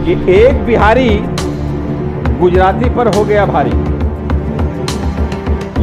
कि एक बिहारी गुजराती पर हो गया भारी।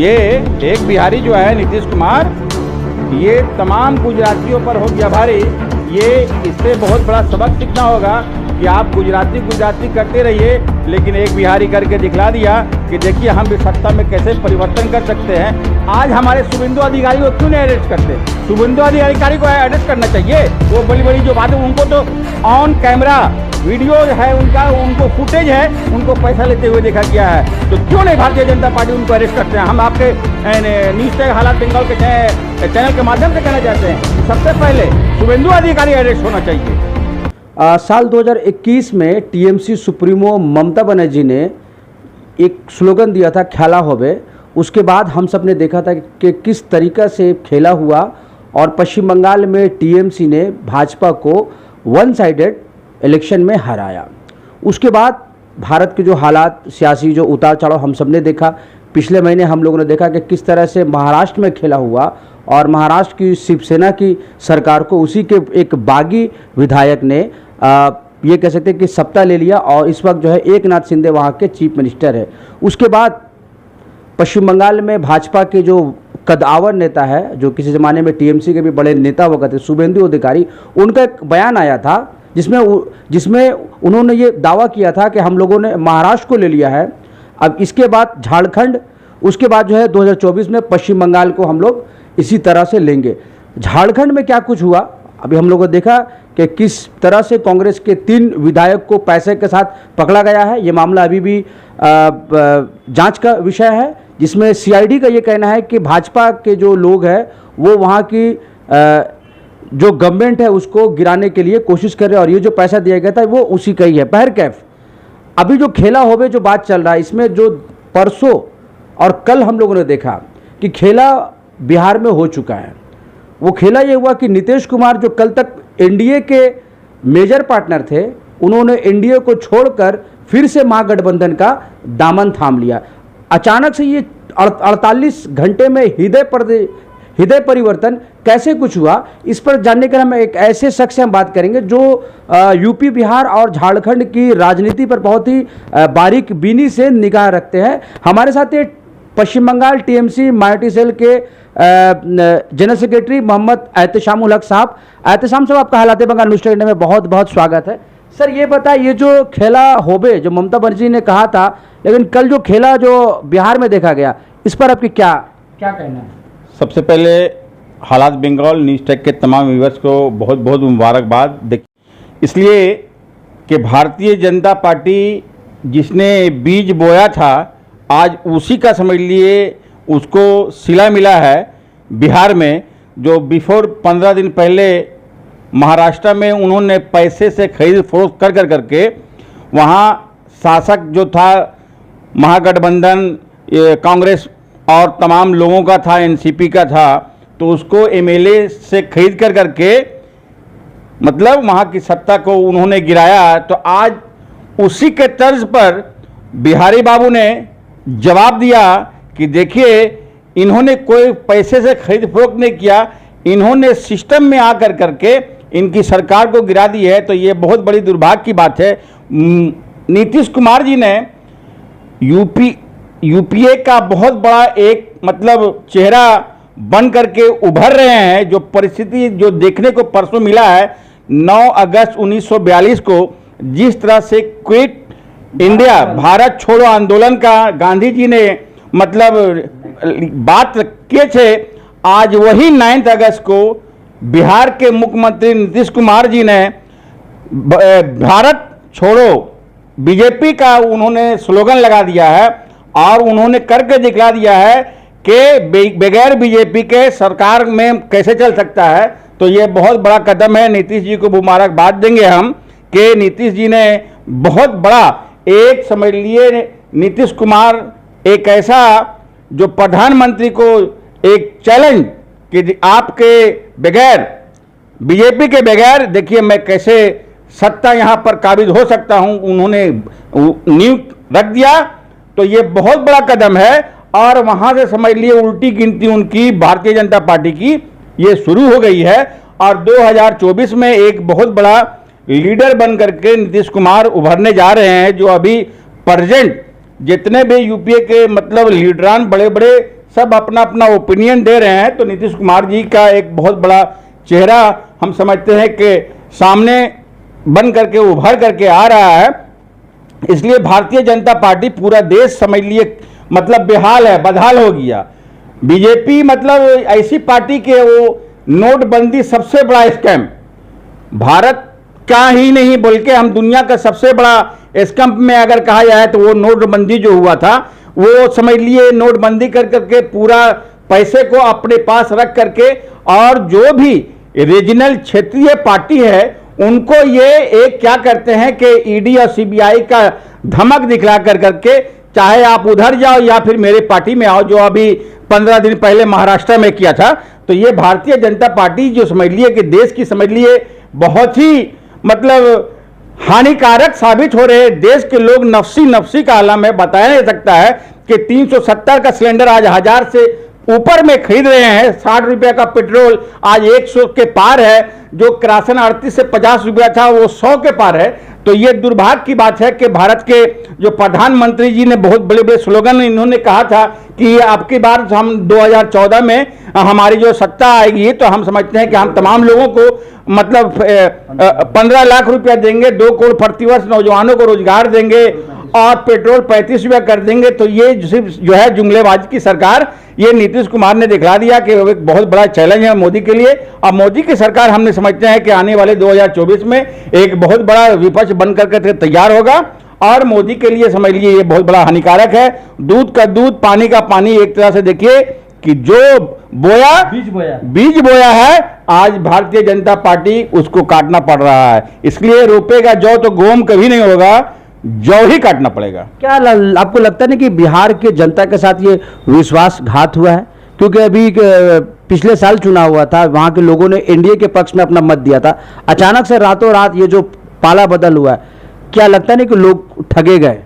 ये एक बिहारी जो है नीतीश कुमार, ये तमाम गुजरातियों पर हो गया भारी। ये इससे बहुत बड़ा सबक सीखना होगा कि आप गुजराती करते रहिए, लेकिन एक बिहारी करके दिखला दिया कि देखिए हम भी सत्ता में कैसे परिवर्तन कर सकते हैं। आज हमारे शुभेंदु अधिकारी को क्यों नहीं अरेस्ट करते? शुभेंदु अधिकारी को अरेस्ट करना चाहिए। वो बड़ी बड़ी जो बातें, उनको तो ऑन कैमरा वीडियो है उनका, उनको फुटेज है, उनको पैसा लेते हुए देखा गया है, तो क्यों नहीं भारतीय जनता पार्टी उनको अरेस्ट करते हैं? हम आपके न्यूज़ टैग हालात बंगाल के चैनल के माध्यम से कहना चाहते हैं, सबसे पहले शुभेंदु अधिकारी अरेस्ट होना चाहिए। साल 2021 में टीएमसी सुप्रीमो ममता बनर्जी ने एक स्लोगन दिया था, खेला होवे। उसके बाद हम सब ने देखा था कि किस तरीक़ा से खेला हुआ और पश्चिम बंगाल में टीएमसी ने भाजपा को वन साइडेड इलेक्शन में हराया। उसके बाद भारत के जो हालात, सियासी जो उतार चढ़ाव हम सब ने देखा। पिछले महीने हम लोगों ने देखा कि किस तरह से महाराष्ट्र में खेला हुआ और महाराष्ट्र की शिवसेना की सरकार को उसी के एक बागी विधायक ने ये कह सकते हैं कि सत्ता ले लिया और इस वक्त जो है एकनाथ शिंदे वहाँ के चीफ मिनिस्टर है। उसके बाद पश्चिम बंगाल में भाजपा के जो कद्दावर नेता है, जो किसी ज़माने में टीएमसी के भी बड़े नेता हुआ करते, शुभेंदु अधिकारी, उनका एक बयान आया था जिसमें उन्होंने ये दावा किया था कि हम लोगों ने महाराष्ट्र को ले लिया है, अब इसके बाद झारखंड, उसके बाद जो है 2024 में पश्चिम बंगाल को हम लोग इसी तरह से लेंगे। झारखंड में क्या कुछ हुआ, अभी हम लोगों ने देखा कि किस तरह से कांग्रेस के 3 विधायक को पैसे के साथ पकड़ा गया है। ये मामला अभी भी जांच का विषय है, जिसमें सीआईडी का ये कहना है कि भाजपा के जो लोग हैं वो वहाँ की जो गवर्नमेंट है उसको गिराने के लिए कोशिश कर रहे हैं और ये जो पैसा दिया गया था वो उसी का ही है। पहर कैफ अभी जो खेला होवे जो बात चल रहा है, इसमें जो परसों और कल हम लोगों ने देखा कि खेला बिहार में हो चुका है। वो खेला ये हुआ कि नीतीश कुमार जो कल तक एनडीए के मेजर पार्टनर थे, उन्होंने एनडीए को छोड़कर फिर से महागठबंधन का दामन थाम लिया। अचानक से ये 48 घंटे में हृदय परिवर्तन कैसे कुछ हुआ, इस पर जानने के लिए हम एक ऐसे शख्स से हम बात करेंगे जो यूपी, बिहार और झारखंड की राजनीति पर बहुत ही बारीक बीनी से निगाह रखते हैं। हमारे साथ ये पश्चिम बंगाल टीएमसी माइनॉरिटी सेल के जनरल सेक्रेटरी मोहम्मद एहतेशामुल हक साहब। एहतेशाम साहब, आपका हालात बंगाल न्यूज़ टैग में बहुत बहुत स्वागत है। सर ये बताइए, ये जो खेला होबे जो ममता बनर्जी ने कहा था, लेकिन कल जो खेला जो बिहार में देखा गया, इस पर आपकी क्या कहना है? सबसे पहले हालात बंगाल न्यूज़ टैग के तमाम व्यूअर्स को बहुत बहुत मुबारकबाद, इसलिए कि भारतीय जनता पार्टी जिसने बीज बोया था, आज उसी का समझ लिए उसको सिला मिला है। बिहार में जो बिफोर 15 दिन पहले महाराष्ट्र में उन्होंने पैसे से खरीद फरोख्त कर करके वहाँ शासक जो था महागठबंधन कांग्रेस और तमाम लोगों का था, एनसीपी का था, तो उसको एमएलए से खरीद करके मतलब वहाँ की सत्ता को उन्होंने गिराया। तो आज उसी के तर्ज पर बिहारी बाबू ने जवाब दिया कि देखिए, इन्होंने कोई पैसे से खरीद फरोख्त नहीं किया, इन्होंने सिस्टम में आकर करके इनकी सरकार को गिरा दी है। तो ये बहुत बड़ी दुर्भाग्य की बात है। नीतीश कुमार जी ने यूपीए का बहुत बड़ा एक मतलब चेहरा बन करके उभर रहे हैं। जो परिस्थिति जो देखने को परसों मिला है, 9 अगस्त 1942 को जिस तरह से क्विट इंडिया, भारत छोड़ो आंदोलन का गांधी जी ने मतलब बात किए थे, आज वही 9 अगस्त को बिहार के मुख्यमंत्री नीतीश कुमार जी ने भारत छोड़ो बीजेपी का उन्होंने स्लोगन लगा दिया है और उन्होंने करके दिखला दिया है कि बगैर बीजेपी के सरकार में कैसे चल सकता है। तो ये बहुत बड़ा कदम है। नीतीश जी को मुबारकबाद देंगे हम कि नीतीश जी ने बहुत बड़ा एक समझ लिए, नीतीश कुमार एक ऐसा जो प्रधानमंत्री को एक चैलेंज कि आपके बगैर, बीजेपी के बगैर देखिए मैं कैसे सत्ता यहाँ पर काबिज हो सकता हूँ, उन्होंने नींव रख दिया। तो ये बहुत बड़ा कदम है और वहाँ से समझ लिए उल्टी गिनती उनकी भारतीय जनता पार्टी की ये शुरू हो गई है और 2024 में एक बहुत बड़ा लीडर बन करके नीतीश कुमार उभरने जा रहे हैं। जो अभी प्रेजेंट जितने भी यूपीए के मतलब लीडरान बड़े बड़े सब अपना अपना ओपिनियन दे रहे हैं, तो नीतीश कुमार जी का एक बहुत बड़ा चेहरा हम समझते हैं कि सामने बन करके उभर करके आ रहा है। इसलिए भारतीय जनता पार्टी पूरा देश समझ लिए मतलब बेहाल है, बदहाल हो गया। बीजेपी मतलब ऐसी पार्टी के वो नोटबंदी सबसे बड़ा स्कैम, भारत का ही नहीं बल्कि हम दुनिया का सबसे बड़ा स्कैम में अगर कहा जाए तो वो नोटबंदी जो हुआ था, वो समझ लिए नोटबंदी कर करके पूरा पैसे को अपने पास रख करके, और जो भी रीजनल क्षेत्रीय पार्टी है उनको ये एक क्या करते हैं कि ईडी और सीबीआई का धमक दिखला कर करके चाहे आप उधर जाओ या फिर मेरे पार्टी में आओ, जो अभी 15 दिन पहले महाराष्ट्र में किया था। तो ये भारतीय जनता पार्टी जो समझ लिए कि देश की समझ लिए बहुत ही मतलब हानिकारक साबित हो रहे। देश के लोग नफसी नफसी का आलम है, बताया नहीं सकता है कि 370 का सिलेंडर आज 1000 से ऊपर में खरीद रहे हैं। 60 रुपये का पेट्रोल आज 100 के पार है, जो किरासन 38 से 50 रुपया था वो 100 के पार है। तो ये दुर्भाग्य की बात है कि भारत के जो प्रधानमंत्री जी ने बहुत बड़े बड़े स्लोगन इन्होंने कहा था कि अब की बार हम 2014 में हमारी जो सत्ता आएगी तो हम समझते हैं कि हम तमाम लोगों को मतलब 15 लाख रुपया देंगे, 2 करोड़ प्रतिवर्ष नौजवानों को रोजगार देंगे और पेट्रोल 35 रुपया कर देंगे। तो ये सिर्फ जो है जुमलेबाजी की सरकार, ये नीतीश कुमार ने दिखला दिया कि एक बहुत बड़ा चैलेंज है मोदी के लिए। अब मोदी की सरकार हमने समझते हैं कि आने वाले 2024 में एक बहुत बड़ा विपक्ष बन करके तैयार होगा, और मोदी के लिए समझ लीजिए ये बहुत बड़ा हानिकारक है। दूध का दूध पानी का पानी, एक तरह से देखिए कि जो बीज बोया है आज भारतीय जनता पार्टी उसको काटना पड़ रहा है। इसलिए रोपेगा जौ तो गेहूं कभी नहीं होगा, जौ ही काटना पड़ेगा। क्या आपको लगता नहीं कि बिहार के जनता के साथ ये विश्वासघात हुआ है? क्योंकि अभी पिछले साल चुनाव हुआ था, वहां के लोगों ने एनडीए के पक्ष में अपना मत दिया था, अचानक से रातों रात ये जो पाला बदल हुआ है, क्या लगता नहीं कि लोग ठगे गए?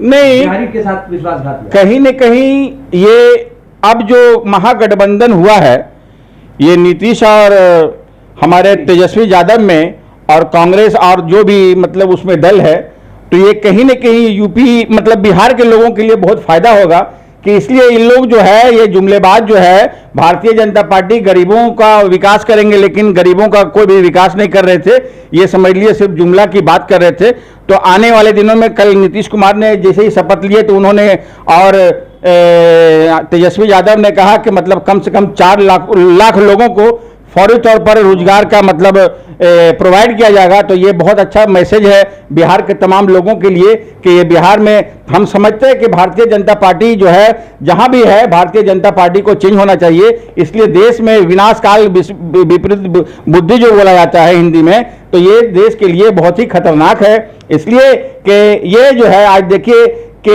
नहीं, बिहारी के साथ विश्वासघात कहीं न कहीं ये अब जो महागठबंधन हुआ है, ये नीतीश और हमारे तेजस्वी यादव में और कांग्रेस और जो भी मतलब उसमें दल है, तो ये कहीं न कहीं यूपी मतलब बिहार के लोगों के लिए बहुत फायदा होगा कि इसलिए इन लोग जो है ये जुमलेबाज जो है भारतीय जनता पार्टी गरीबों का विकास करेंगे, लेकिन गरीबों का कोई भी विकास नहीं कर रहे थे। ये समझ लिए सिर्फ जुमला की बात कर रहे थे। तो आने वाले दिनों में कल नीतीश कुमार ने जैसे ही शपथ लिए तो उन्होंने और तेजस्वी यादव ने कहा कि मतलब कम से कम 4 लाख लोगों को फौरी तौर पर रोजगार का मतलब प्रोवाइड किया जाएगा। तो ये बहुत अच्छा मैसेज है बिहार के तमाम लोगों के लिए कि ये बिहार में हम समझते हैं कि भारतीय जनता पार्टी जो है जहां भी है, भारतीय जनता पार्टी को चेंज होना चाहिए। इसलिए देश में विनाशकाल विपरीत बुद्धि जो बोला जाता है हिंदी में, तो ये देश के लिए बहुत ही खतरनाक है। इसलिए कि ये जो है आज देखिए कि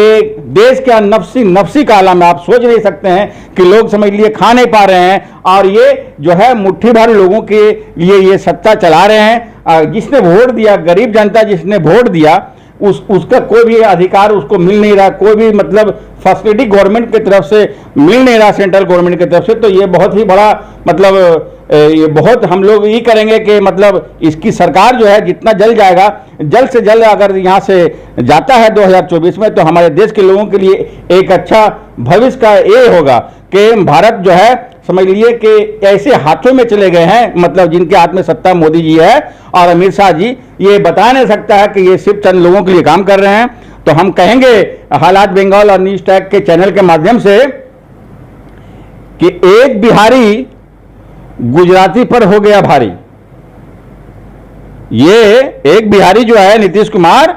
देश के नफसी का आलम है। आप सोच नहीं सकते हैं कि लोग समझ लिए खा नहीं पा रहे हैं, और ये जो है मुट्ठी भर लोगों के लिए ये सत्ता चला रहे हैं। जिसने वोट दिया, गरीब जनता जिसने वोट दिया, उसका कोई भी अधिकार उसको मिल नहीं रहा, कोई भी मतलब फैसिलिटी गवर्नमेंट की तरफ से मिल नहीं रहा, सेंट्रल गवर्नमेंट की तरफ से। तो ये बहुत ही बड़ा मतलब ये बहुत हम लोग ये करेंगे कि मतलब इसकी सरकार जो है जितना जल्द जाएगा, जल्द से जल्द अगर यहाँ से जाता है 2024 में, तो हमारे देश के लोगों के लिए एक अच्छा भविष्य का ये होगा कि भारत जो है समझ लिए कि ऐसे हाथों में चले गए हैं, मतलब जिनके हाथ में सत्ता मोदी जी है और अमित शाह जी, ये बता नहीं सकता है कि ये सिर्फ चंद लोगों के लिए काम कर रहे हैं। तो हम कहेंगे हालात बंगाल और न्यूज टैग के चैनल के माध्यम से कि एक बिहारी गुजराती पर हो गया भारी। ये एक बिहारी जो है नीतीश कुमार,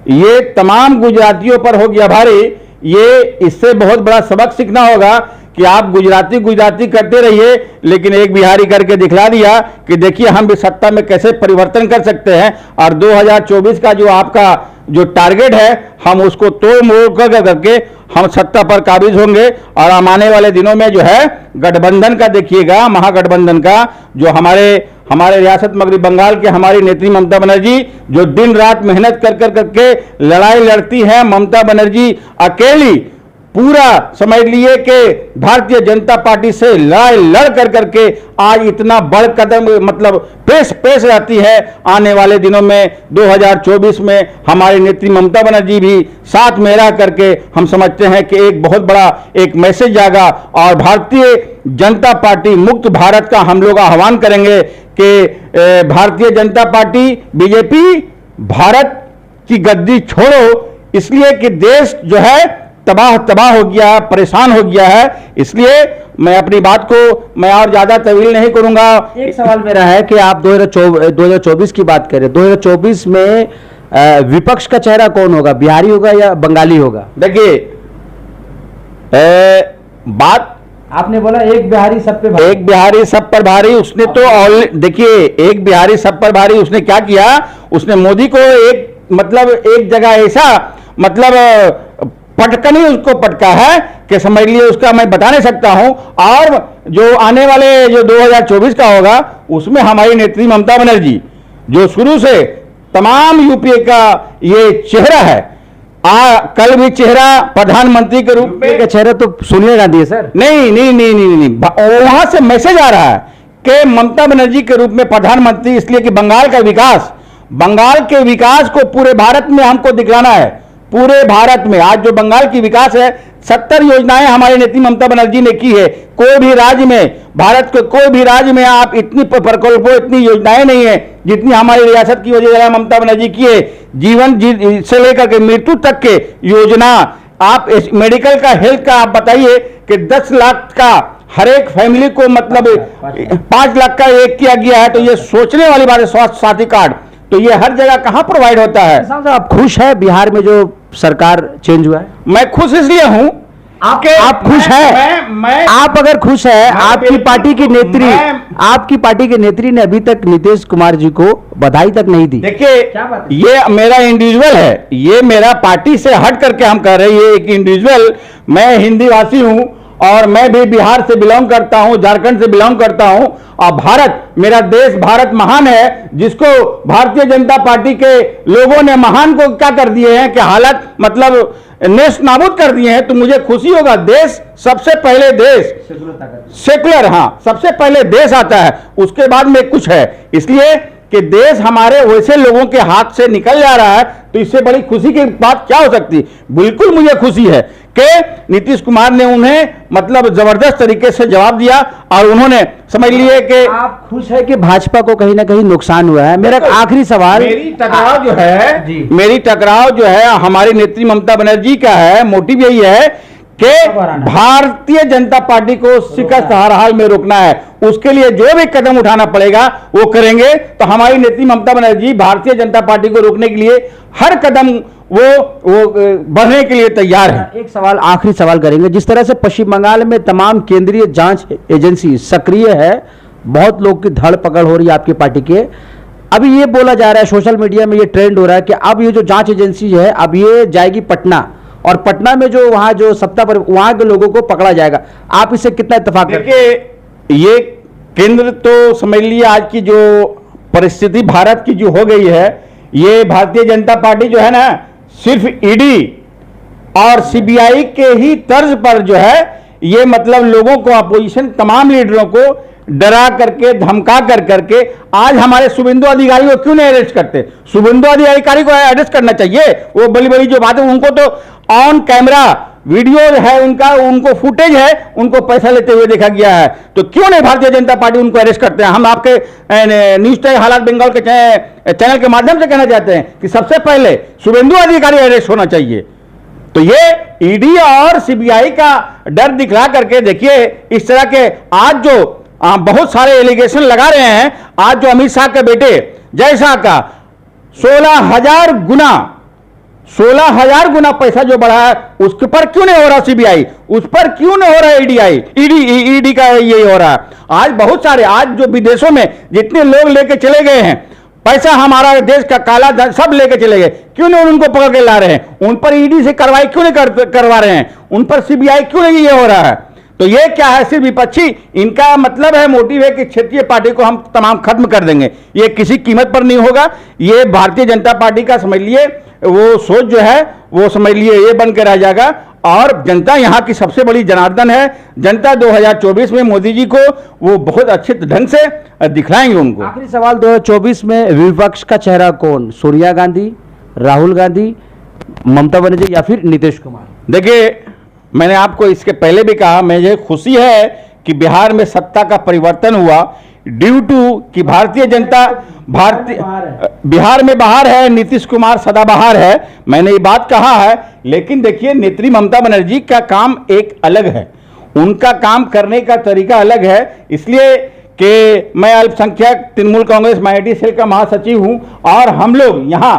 ये तमाम गुजरातियों पर हो गया भारी। ये इससे बहुत बड़ा सबक सीखना होगा कि आप गुजराती करते रहिए, लेकिन एक बिहारी करके दिखला दिया कि देखिए हम भी सत्ता में कैसे परिवर्तन कर सकते हैं, और 2024 का जो आपका जो टारगेट है हम उसको तोड़ मोड़ करके हम सत्ता पर काबिज होंगे। और आने वाले दिनों में जो है गठबंधन का देखिएगा, महागठबंधन का, जो हमारे रियासत मगरबी बंगाल के हमारी नेत्री ममता बनर्जी जो दिन रात मेहनत कर करके लड़ाई लड़ती है। ममता बनर्जी अकेली पूरा समझ लिए कि भारतीय जनता पार्टी से लड़ाई लड़ कर करके आज इतना बड़ कदम मतलब पेश रहती है। आने वाले दिनों में 2024 में हमारी नेत्री ममता बनर्जी भी साथ में रह करके हम समझते हैं कि एक बहुत बड़ा एक मैसेज जाएगा और भारतीय जनता पार्टी मुक्त भारत का हम लोग आह्वान करेंगे कि भारतीय जनता पार्टी बीजेपी भारत की गद्दी छोड़ो, इसलिए कि देश जो है तबाह हो गया है, परेशान हो गया है। इसलिए मैं अपनी बात को मैं और ज्यादा तवील नहीं करूंगा। एक सवाल मेरा है कि आप 2024 की बात करें, 2024 में विपक्ष का चेहरा कौन होगा, बिहारी होगा या बंगाली होगा? देखिए बात आपने बोला एक बिहारी सब पे भारी। एक बिहारी सब पर भारी, उसने तो देखिए एक बिहारी सब पर भारी उसने क्या किया, उसने मोदी को एक मतलब एक जगह ऐसा मतलब पटकन ही उसको पटका है कि समझ लिए उसका मैं बता नहीं सकता हूं। और जो आने वाले जो 2024 का होगा उसमें हमारी नेत्री ममता बनर्जी जो शुरू से तमाम यूपीए का ये चेहरा है, कल भी चेहरा प्रधानमंत्री के रूप में का चेहरा तो सोनिया गांधी है सर। नहीं, वहां से मैसेज आ रहा है कि ममता बनर्जी के रूप में प्रधानमंत्री, इसलिए कि बंगाल के विकास को पूरे भारत में हमको दिखलाना है। पूरे भारत में आज जो बंगाल की विकास है, 70 योजनाएं हमारी नेत्री ममता बनर्जी ने की है। कोई भी राज्य में, भारत के कोई भी राज्य में आप इतनी प्रकल्पों इतनी योजनाएं नहीं है जितनी हमारी रियासत की वजह ममता बनर्जी की है। जीवन से लेकर के मृत्यु तक के योजना, आप मेडिकल का, हेल्थ का आप बताइए कि 10 लाख का हर एक फैमिली को मतलब 5 लाख का एक किया गया है। तो ये सोचने वाली बात है। स्वास्थ्य साथी कार्ड तो ये हर जगह कहां प्रोवाइड होता है। आप खुश है बिहार में जो सरकार चेंज हुआ है? मैं खुश इसलिए हूं आप खुश हैं? आप अगर खुश है, आपकी पार्टी के नेत्री ने अभी तक नीतीश कुमार जी को बधाई तक नहीं दी। देखिए ये मेरा इंडिविजुअल है, ये मेरा पार्टी से हट करके हम कह रहे हैं, ये एक इंडिविजुअल, मैं हिंदी भाषी हूं और मैं भी बिहार से बिलोंग करता हूं, झारखंड से बिलोंग करता हूं। और भारत, मेरा देश भारत महान है, जिसको भारतीय जनता पार्टी के लोगों ने महान को क्या कर दिए हैं कि हालत मतलब नेश नाबूद कर दिए हैं। तो मुझे खुशी होगा। देश सबसे पहले, देश सेकुलर, हाँ सबसे पहले देश आता है, उसके बाद में कुछ है। इसलिए कि देश हमारे वैसे लोगों के हाथ से निकल जा रहा है, तो इससे बड़ी खुशी की बात क्या हो सकती। बिल्कुल मुझे खुशी है कि नीतीश कुमार ने उन्हें मतलब जबरदस्त तरीके से जवाब दिया और उन्होंने समझ लिए कि आप खुश है कि भाजपा को कहीं ना कहीं नुकसान हुआ है। मेरा आखिरी सवाल, मेरी टकराव जो है हमारी नेत्री ममता बनर्जी का है, मोटिव यही है कि भारतीय जनता पार्टी को शिकस्त हर हाल में रोकना है। उसके लिए जो भी कदम उठाना पड़ेगा वो करेंगे। तो हमारी नेत्री ममता बनर्जी भारतीय जनता पार्टी को रोकने के लिए हर कदम वो बढ़ने के लिए तैयार है। एक सवाल, आखिरी सवाल करेंगे। जिस तरह से पश्चिम बंगाल में तमाम केंद्रीय जांच एजेंसी सक्रिय है, बहुत लोग की धड़ पकड़ हो रही है आपकी पार्टी के, अभी ये बोला जा रहा है, सोशल मीडिया में ये ट्रेंड हो रहा है कि अब ये जो जांच एजेंसी है अब ये जाएगी पटना, और पटना में जो वहां जो सत्ता पर वहां के लोगों को पकड़ा जाएगा। आप इससे कितना इत्तेफाक करते हैं? देखिए ये केंद्र तो समझ लिए आज की जो परिस्थिति भारत की जो हो गई है, ये भारतीय जनता पार्टी जो है ना सिर्फ ईडी और सीबीआई के ही तर्ज पर जो है ये मतलब लोगों को, अपोजिशन तमाम लीडरों को डरा करके धमका कर करके आज हमारे शुभेंदु अधिकारी को क्यों नहीं अरेस्ट करते? शुभेंदु अधिकारी को अरेस्ट करना चाहिए। वो बड़ी बड़ी जो बातें, उनको तो ऑन कैमरा वीडियो है उनका, उनको फुटेज है, उनको पैसा लेते हुए देखा गया है। तो क्यों नहीं भारतीय जनता पार्टी उनको अरेस्ट करते हैं? हम आपके न्यूज टाइम हालात बंगाल के चैनल के माध्यम से कहना चाहते हैं कि सबसे पहले शुभेंदु अधिकारी अरेस्ट होना चाहिए। तो ये ईडी और सीबीआई का डर दिखला करके देखिए इस तरह के आज जो बहुत सारे एलिगेशन लगा रहे हैं। आज जो अमित शाह के बेटे जय शाह का 16,000 गुना पैसा जो बढ़ा है, उसके पर क्यों नहीं हो रहा सीबीआई? उस पर क्यों नहीं हो रहा ईडी का यही हो रहा है। आज बहुत सारे, आज जो विदेशों में जितने लोग लेके चले गए हैं पैसा, हमारा देश का काला धन सब लेके चले गए, क्यों नहीं उनको पकड़ के ला रहे हैं? उन पर ईडी से कार्रवाई क्यों नहीं करवा रहे हैं? उन पर सीबीआई क्यों नहीं ये हो रहा है? तो ये क्या है, सिर्फ विपक्षी, इनका मतलब है, मोटिव है कि क्षेत्रीय पार्टी को हम तमाम खत्म कर देंगे। ये किसी कीमत पर नहीं होगा। ये भारतीय जनता पार्टी का समझ लिए वो सोच जो है वो समझ लिए ये बन के रह जाएगा। और जनता यहाँ की सबसे बड़ी जनार्दन है। जनता 2024 में मोदी जी को वो बहुत अच्छे ढंग से दिखलाएंगे उनको। आखिरी सवाल, 2024 में विपक्ष का चेहरा कौन? सोनिया गांधी, राहुल गांधी, ममता बनर्जी या फिर नीतीश कुमार? देखिए, मैंने आपको इसके पहले भी कहा, मुझे खुशी है कि बिहार में सत्ता का परिवर्तन हुआ ड्यू टू कि भारतीय जनता बिहार में बाहर है, नीतीश कुमार सदाबहार है, मैंने ये बात कहा है। लेकिन देखिए, नेत्री ममता बनर्जी का काम एक अलग है, उनका काम करने का तरीका अलग है। इसलिए कि मैं अल्पसंख्यक तृणमूल कांग्रेस माइनॉरिटी सेल का महासचिव हूं और हम लोग यहां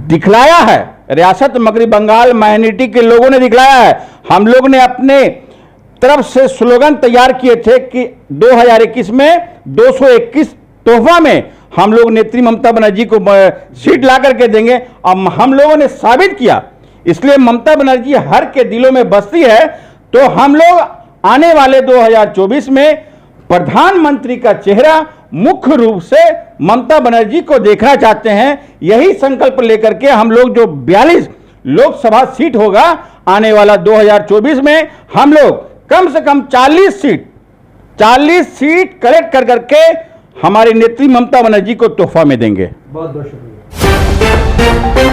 दिखलाया है, रियासत मगरबी बंगाल माइनॉरिटी के लोगों ने दिखलाया है। हम लोग ने अपने तरफ से स्लोगन तैयार किए थे कि 2021 में 221 तोहफा में हम लोग नेत्री ममता बनर्जी को सीट ला करके देंगे। अब हम लोगों ने साबित किया, इसलिए ममता बनर्जी हर के दिलों में बसती है। तो हम लोग आने वाले 2024 में प्रधानमंत्री का चेहरा मुख्य रूप से ममता बनर्जी को देखना चाहते हैं। यही संकल्प लेकर के हम लोग जो 42 लोकसभा सीट होगा आने वाला 2024 में, हम लोग कम से कम 40 सीट कलेक्ट कर करके हमारी नेत्री ममता बनर्जी को तोहफा में देंगे। बहुत बहुत शुक्रिया।